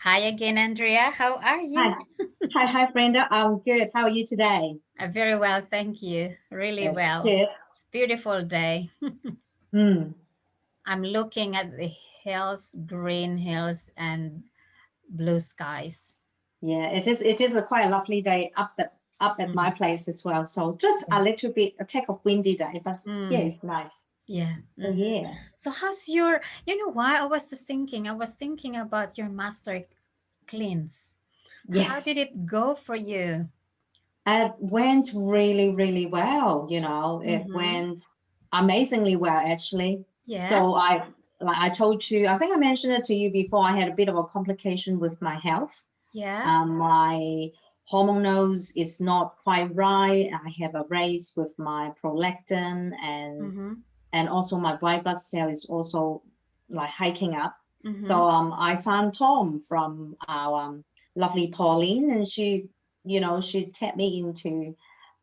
Hi again, Andrea. How are you? Hi, hi, Brenda. I'm good. How are you today? Very well, thank you. Really That's well. good. It's a beautiful day. Mm. I'm looking at the hills, green hills, and blue skies. Yeah, it is a quite a lovely day up at my Mm. place as well. So just a little bit a take of windy day, but yeah, Mm. it's nice. Yeah. So yeah, So how's your, why I was thinking about your master cleanse. How did yes, it go for you? it went really, really well. It Mm-hmm. went amazingly well actually. Yeah. So like I told you, I think I mentioned it to you before. I had a bit of a complication with my health. Yeah. My hormones is not quite right. I have a raise with my prolactin Mm-hmm. and also my white blood cell is also like hiking up. Mm-hmm. So I found Tom from our lovely Pauline, and she tapped me into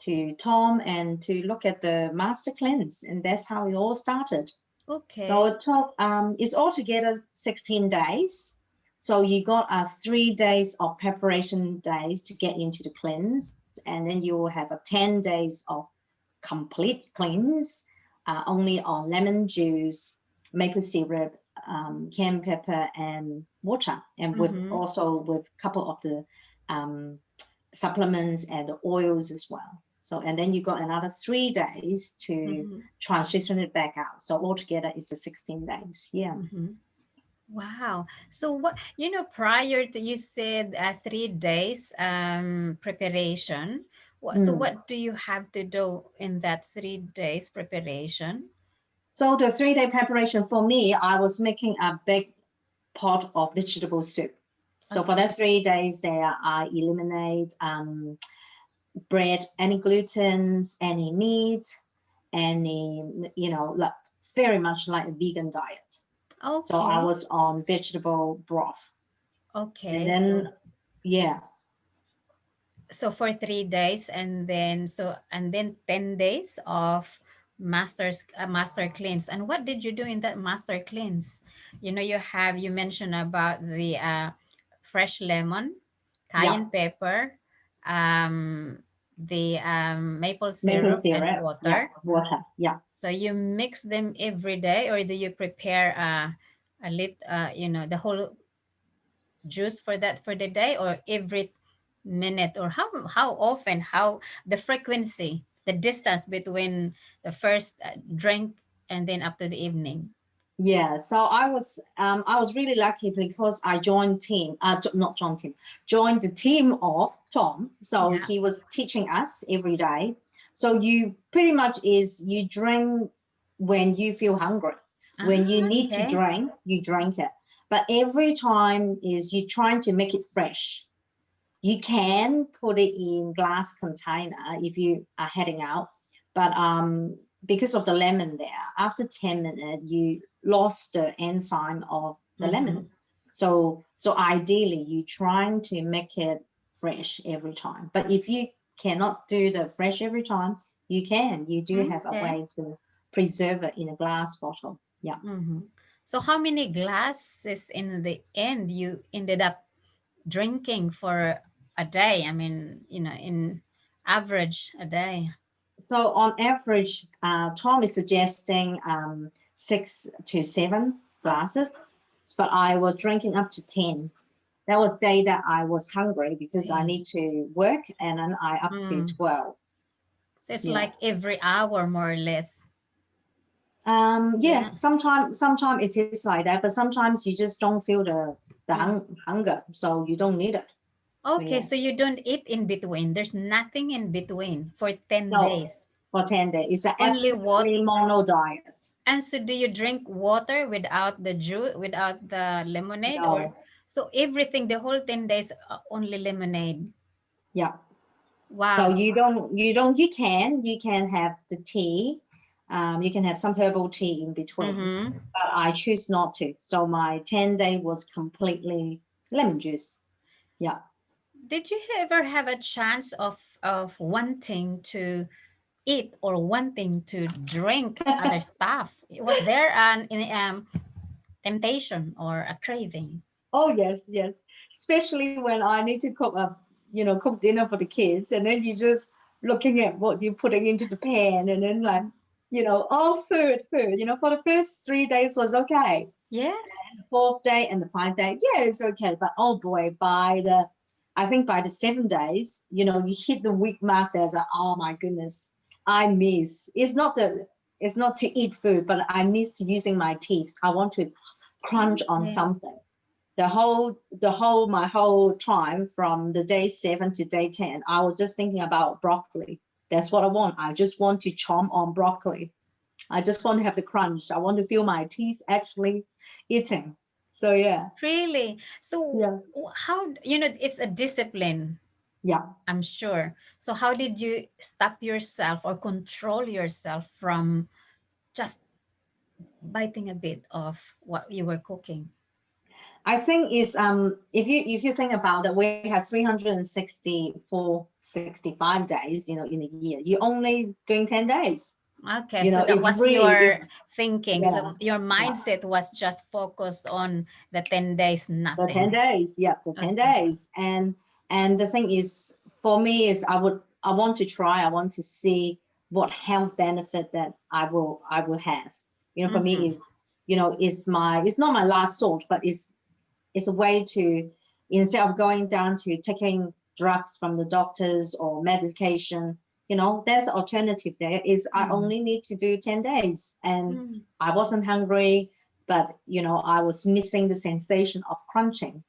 to Tom and to look at the master cleanse, and that's how it all started. So Okay. it took it's altogether 16 days. So you got 3 days of preparation days to get into the cleanse, and then you will have a 10 days of complete cleanse, only on lemon juice, maple syrup, cayenne pepper, and water, and with Mm-hmm. also with a couple of the um, supplements and the oils as well. So, and then you got another 3 days to Mm-hmm. transition it back out. So altogether, it's a 16 days. Yeah. Mm-hmm. Wow. So what, prior to you said 3 days preparation. So Mm. what do you have to do in that 3 days preparation? So the 3 day preparation for me, I was making a big pot of vegetable soup. So for Okay. that 3 days there, I eliminate bread, any glutens, any meat, any, like very much like a vegan diet. So I Okay. was on vegetable broth. And Okay. then, yeah, So for 3 days, and then 10 days of master cleanse. And what did you do in that master cleanse? You mentioned about the fresh lemon, yeah, cayenne pepper, um the maple maple syrup and syrup, yeah, water. water, yeah. So you mix them every day, or do you prepare a lit the whole juice for that for the day, or every minute, or how often, how the frequency, the distance between the first drink and then up to the evening? Yeah, so I was really lucky because I joined team, not joined team, joined the team of Tom. So Yeah. he was teaching us every day. So you pretty much is you drink when you feel hungry. When you need to Okay. drink, you drink it. But every time is you trying to make it fresh. You can put it in glass container if you are heading out, but because of the lemon there, after 10 minutes, you lost the enzyme of the Mm-hmm. lemon. So ideally, you trying to make it fresh every time. But if you cannot do the fresh every time, you do have a Okay. way to preserve it in a glass bottle. Yeah. Mm-hmm. So how many glasses in the end you ended up drinking for a day? I mean, in average a day. So on average, Tom is suggesting 6 to 7 glasses, but I was drinking up to 10. That was day that I was hungry because I 10. need to work, and then I up to Mm. 12. So it's Yeah. like every hour, more or less. Yeah. Yeah. Sometimes it is like that, but sometimes you just don't feel the Mm. hunger, so you don't need it. So Okay, yeah. so you don't eat in between. There's nothing in between for 10 No, days. for 10 days, it's an Only what? absolutely mono diet. And so do you drink water without the juice, without the lemonade, or No. so everything the whole 10 days only lemonade? Yeah. Wow. So you can have the tea, you can have some herbal tea in between, Mm-hmm. but I choose not to. So my 10 day was completely lemon juice. Yeah. Did you ever have a chance of wanting to eat or wanting to drink other stuff? Was there an temptation or a craving? Oh yes, yes. Especially when I need to cook up, cook dinner for the kids, and then you just looking at what you're putting into the pan, and then like, oh, food, food. For the first 3 days was okay. Yes. The fourth day and the 5th day, yeah, it's okay. But oh boy, I think by the 7 days, you hit the week mark. There's oh my goodness, I miss. It's not to eat food, but I miss to using my teeth. I want to crunch on Yeah. something. My whole time from the day 7 to day 10, I was just thinking about broccoli. That's what I want. I just want to chomp on broccoli. I just want to have the crunch. I want to feel my teeth actually eating. So yeah. Really? So Yeah. how, it's a discipline, Yeah. I'm sure. So how did you stop yourself or control yourself from just biting a bit of what you were cooking? I think is if you think about it, we have 364, 65 days, in a year. You're only doing 10 days. Okay, so that It's was really your thinking. yeah, So your yeah. mindset was just focused on the 10 days, The 10 nothing. days. Yeah, the 10 Okay. days. And the thing is, for me is I want to try, I want to see what health benefit that I will have. For me Mm-hmm. is, it's not my last thought, but it's a way to, instead of going down to taking drugs from the doctors or medication, there's an alternative. There is, I Mm-hmm. only need to do 10 days, and Mm-hmm. I wasn't hungry, but I was missing the sensation of crunching.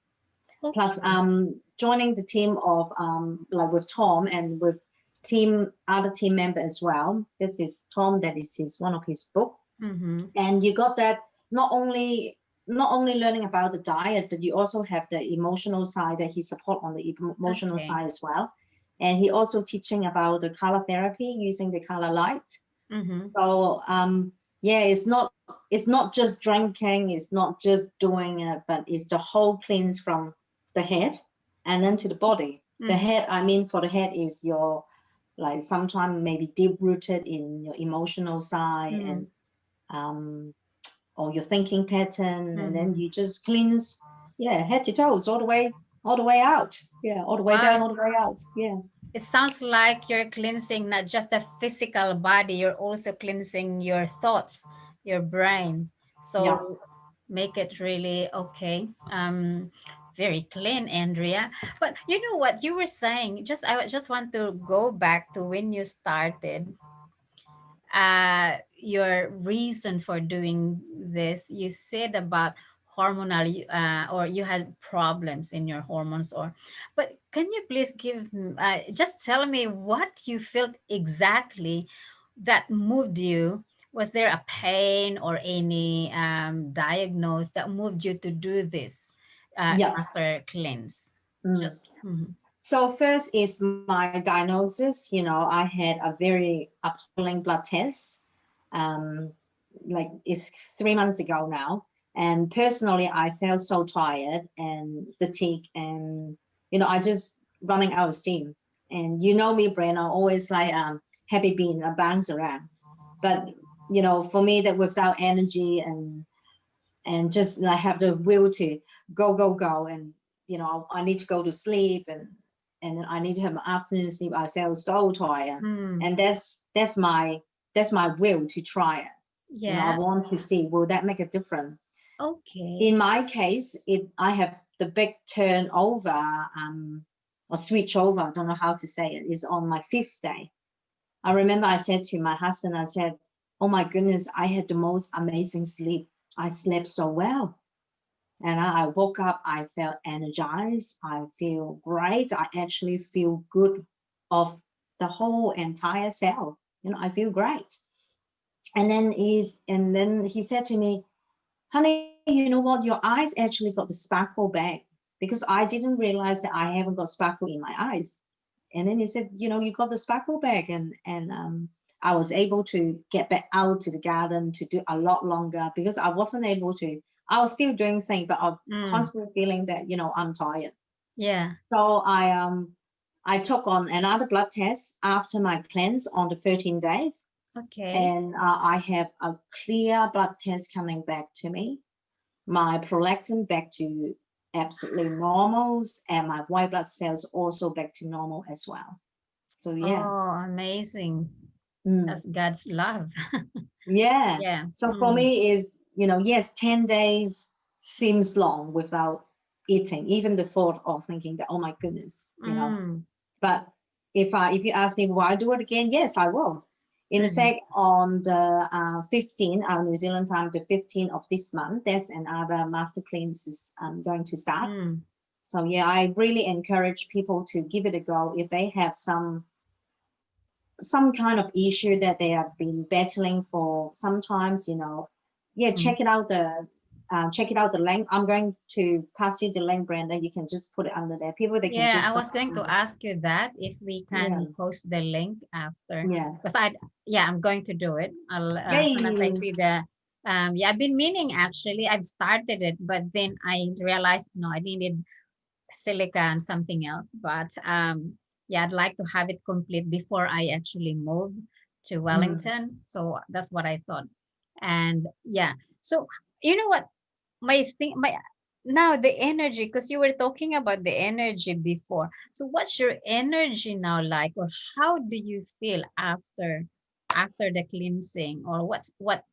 Plus Okay. joining the team of like with Tom and with other team member as well. This is Tom, that is his one of his book. Mm-hmm. And you got that, not only learning about the diet, but you also have the emotional side, that he support on the emotional Okay. side as well. And he also teaching about the color therapy using the color light. Mm-hmm. So yeah, it's not just drinking, it's not just doing it, but it's the whole cleanse from the head and then to the body. The Mm-hmm. head, I mean, for the head is your, like, sometimes maybe deep rooted in your emotional side, and um or your thinking pattern, and then Mm-hmm. you just cleanse, yeah, head to toes, all the way out, yeah, all the way Wow. down, all the way out, yeah. It sounds like you're cleansing not just the physical body, you're also cleansing your thoughts, your brain. Yeah. So make it really okay. Very clean, Andrea. But you know what you were saying? I just want to go back to when you started your reason for doing this. You said about hormonal, or you had problems in your hormones, or but can you please just tell me what you felt exactly that moved you? Was there a pain or any diagnose that moved you to do this Yeah. master cleanse? Mm. Just mhm. So first is my diagnosis. I had a very appalling blood test. Um, like it's 3 months ago now. And personally, I felt so tired and fatigued, and I just running out of steam. And me, Brent, I'm always like happy being a bounce around. But for me, that without energy and just like have the will to go, go, go, and I need to go to sleep, and I need to have my afternoon sleep. I felt so tired, Mm, and that's my will to try it. I yeah. want to see, will that make a difference. Okay. In my case, I have the big turnover, or switch over, I don't know how to say it, is on my 5th day. I remember I said to my husband, I said, oh my goodness, I had the most amazing sleep. I slept so well. And I woke up, I felt energized, I feel great, I actually feel good of the whole entire cell. I feel great. And then he said to me, honey, you know what? Your eyes actually got the sparkle back, because I didn't realize that I haven't got sparkle in my eyes. And then he said, you got the sparkle back, and I was able to get back out to the garden to do a lot longer, because I wasn't able to. I was still doing things, but I'm Mm, constantly feeling that I'm tired. yeah. So I took on another blood test after my cleanse on the 13th day, Okay. and I have a clear blood test coming back to me. My prolactin back to absolutely normal, and my white blood cells also back to normal as well. So yeah. Oh, amazing. Mm. That's God's love. Yeah. Yeah. So for Mm. me is, yes, 10 days seems long without eating, even the thought of thinking that, oh my goodness. Mm. But if you ask me, will I do it again? Yes, I will. In Mm. fact, on the 15th, New Zealand time, the 15th of this month, there's another master cleanse is going to start. Mm. So yeah, I really encourage people to give it a go if they have some kind of issue that they have been battling for sometimes. Yeah, Mm. check it out the link. I'm going to pass you the link, Brenda. You can just put it under there. People, they can Yeah, I just was going to ask you that if we yeah, can post the link after, yeah. because yeah, I'm going to do it. I'll, as soon as I Yay. see yeah, I've been meaning actually, I've started it, but then I realized, no, I needed silica and something else. But yeah, I'd like to have it complete before I actually move to Mm. Wellington. So that's what I thought. And yeah, so you know what? My thing, my now the energy, because you were talking about the energy before. So what's your energy now like, or how do you feel after the cleansing, or what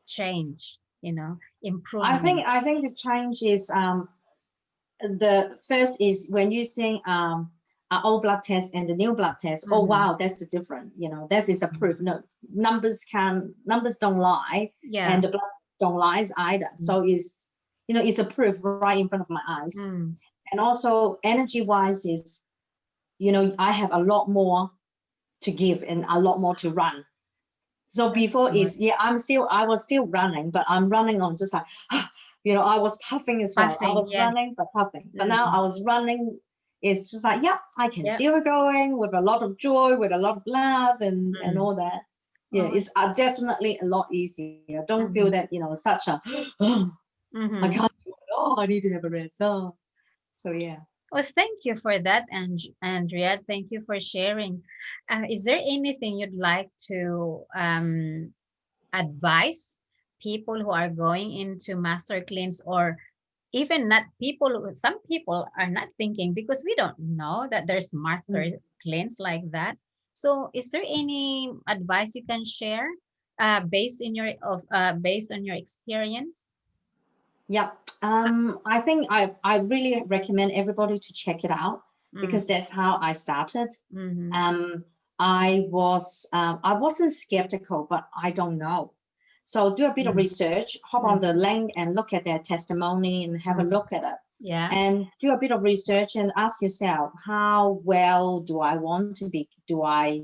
change? Improvement. I think the change is the first is when you see an old blood test and the new blood test. Oh Mm-hmm. wow, that's the different. That is a proof. No, numbers don't lie, Yeah. and the blood don't lies either. So it's a proof right in front of my eyes. Mm-hmm. And also energy wise is I have a lot more to give and a lot more to run. So That's before good. is, yeah, I was still running, but I'm running on just like I was puffing as well. I Puffing. was Yeah. running but puffing, but now Mm. I was running. It's just like, yep, I can Yep. still going with a lot of joy, with a lot of love, and Mm. all that. Yeah, Oh. it's definitely a lot easier. Don't feel that Mm-hmm. such a oh, I Mm-hmm. can't do it. Oh, I need to have a rest. Oh, so yeah. Well, thank you for that, Andrea. Thank you for sharing. Is there anything you'd like to advise people who are going into master cleanse, or even not people? Some people are not thinking because we don't know that there's master Mm. cleanse like that. So, is there any advice you can share based on your experience? Yeah. I think I really recommend everybody to check it out Mm, because that's how I started. mm-hmm, Um, I wasn't skeptical, but I don't know. So do a bit of mm, research, hop on the mm-hmm, link and look at their testimony and have a mm. look at it. Yeah. And do a bit of research and ask yourself, how well do I want to be? Do I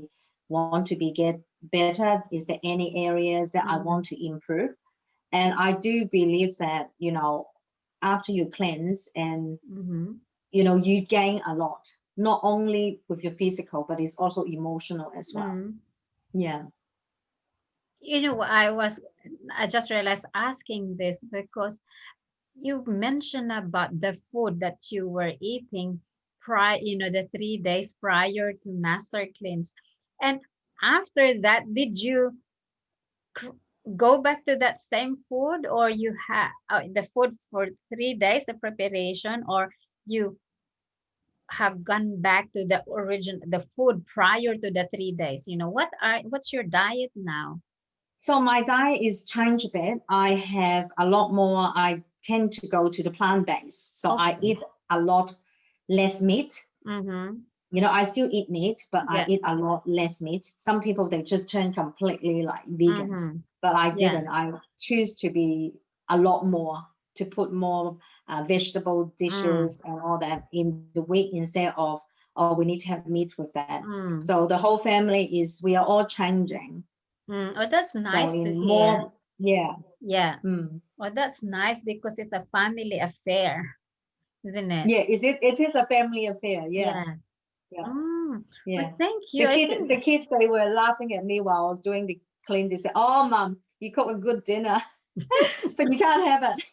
want to be get better? Is there any areas that I want Mm-hmm, to improve? And I do believe that, after you cleanse and, mm-hmm. you gain a lot, not only with your physical, but it's also emotional as well. Mm. Yeah. I just realized asking this because you mentioned about the food that you were eating the 3 days prior to master cleanse. And after that, did you cr- go back to that same food, or you had the food for 3 days of preparation, or you have gone back to the food prior to the 3 days? What's your diet now? So my diet is changed a bit. I have a lot more. I tend to go to the plant based. So I Okay. eat a lot less meat. Mm-hmm. I still eat meat, but I Yeah. eat a lot less meat. Some people, they just turn completely like vegan, Mm-hmm. but I Yeah. didn't. I choose to be a lot more, to put more vegetable Mm. dishes and all that in the week instead of, oh, we need to have meat with that. Mm. So the whole family we are all changing. Mm. Oh, that's So nice to in hear. more, yeah. Yeah. Mm. Oh, that's nice because it's a family affair, isn't it? Yeah, it is a family affair. Yeah, Yes. yeah, Mm. Well, yeah. thank you. The I kids, think, the kids, they were laughing at me while I was doing the clean. They said, "Oh, mom, you cook a good dinner, but you can't have it."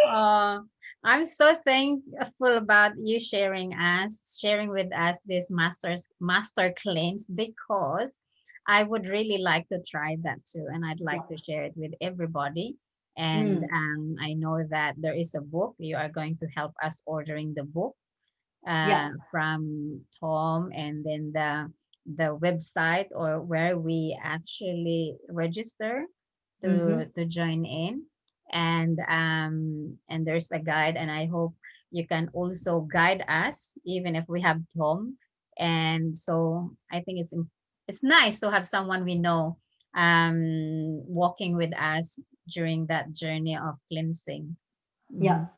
uh, I'm so thankful about you sharing with us this master claims, because I would really like to try that too, and I'd like to share it with everybody. And Mm. I know that there is a book. You are going to help us ordering the book Yeah. from Tom, and then the website or where we actually register Mm-hmm. to join in. And there's a guide, and I hope you can also guide us even if we have Tom. And so I think it's nice to have someone we know walking with us during that journey of cleansing. Yeah. Mhm.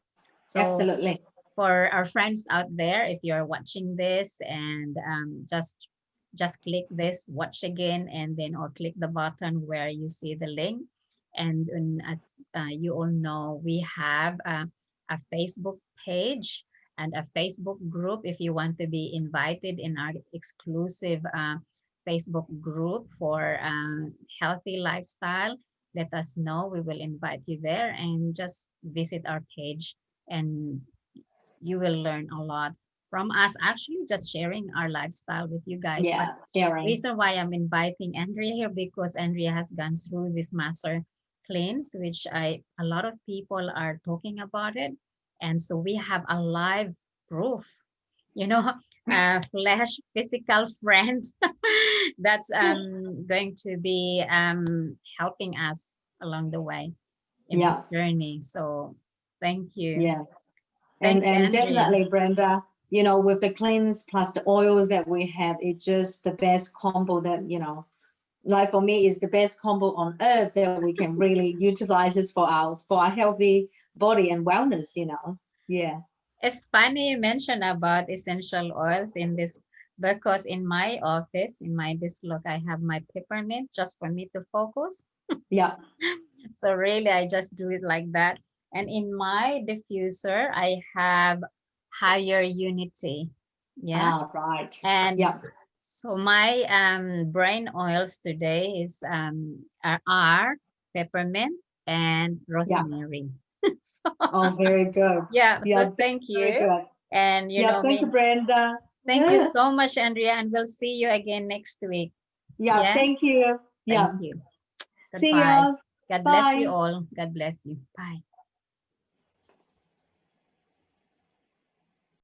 So Absolutely. for our friends out there, if you're watching this, and just click this watch again, and then or click the button where you see the link. And as you all know, we have a Facebook page and a Facebook group. If you want to be invited in our exclusive Facebook group for healthy lifestyle, let us know. We will invite you there, and just visit our page, and you will learn a lot from us, actually just sharing our lifestyle with you guys. But Yeah. Sharing. reason why I'm inviting Andrea here, because Andrea has gone through this master cleanse, which I a lot of people are talking about it. And so we have a live proof, you know, a flesh physical friend that's going to be helping us along the way in this Yeah. journey. So thank you. Yeah. Thank you, And Andrea. definitely, Brenda, with the cleanse plus the oils that we have, it's just the best combo that, like for me, is the best combo on earth that we can really utilize this for our healthy body and wellness. Yeah. It's funny you mentioned about essential oils in this, because in my office, in my desk look, I have my peppermint just for me to focus. Yeah. So really, I just do it like that. And in my diffuser, I have higher unity. Yeah. Ah, right. And Yeah. so my brain oils today are peppermint and Yeah. rosemary. So, Oh, very good. yeah, Yeah. so Very, thank very you. good. And you Yeah. know Thank you, me. Brenda. Thank you so much, Andrea, and we'll see you again next week. Yeah. Yeah, Thank you. thank Yeah. you. See Goodbye. you. God bless you Bye. all. God bless you. Bye.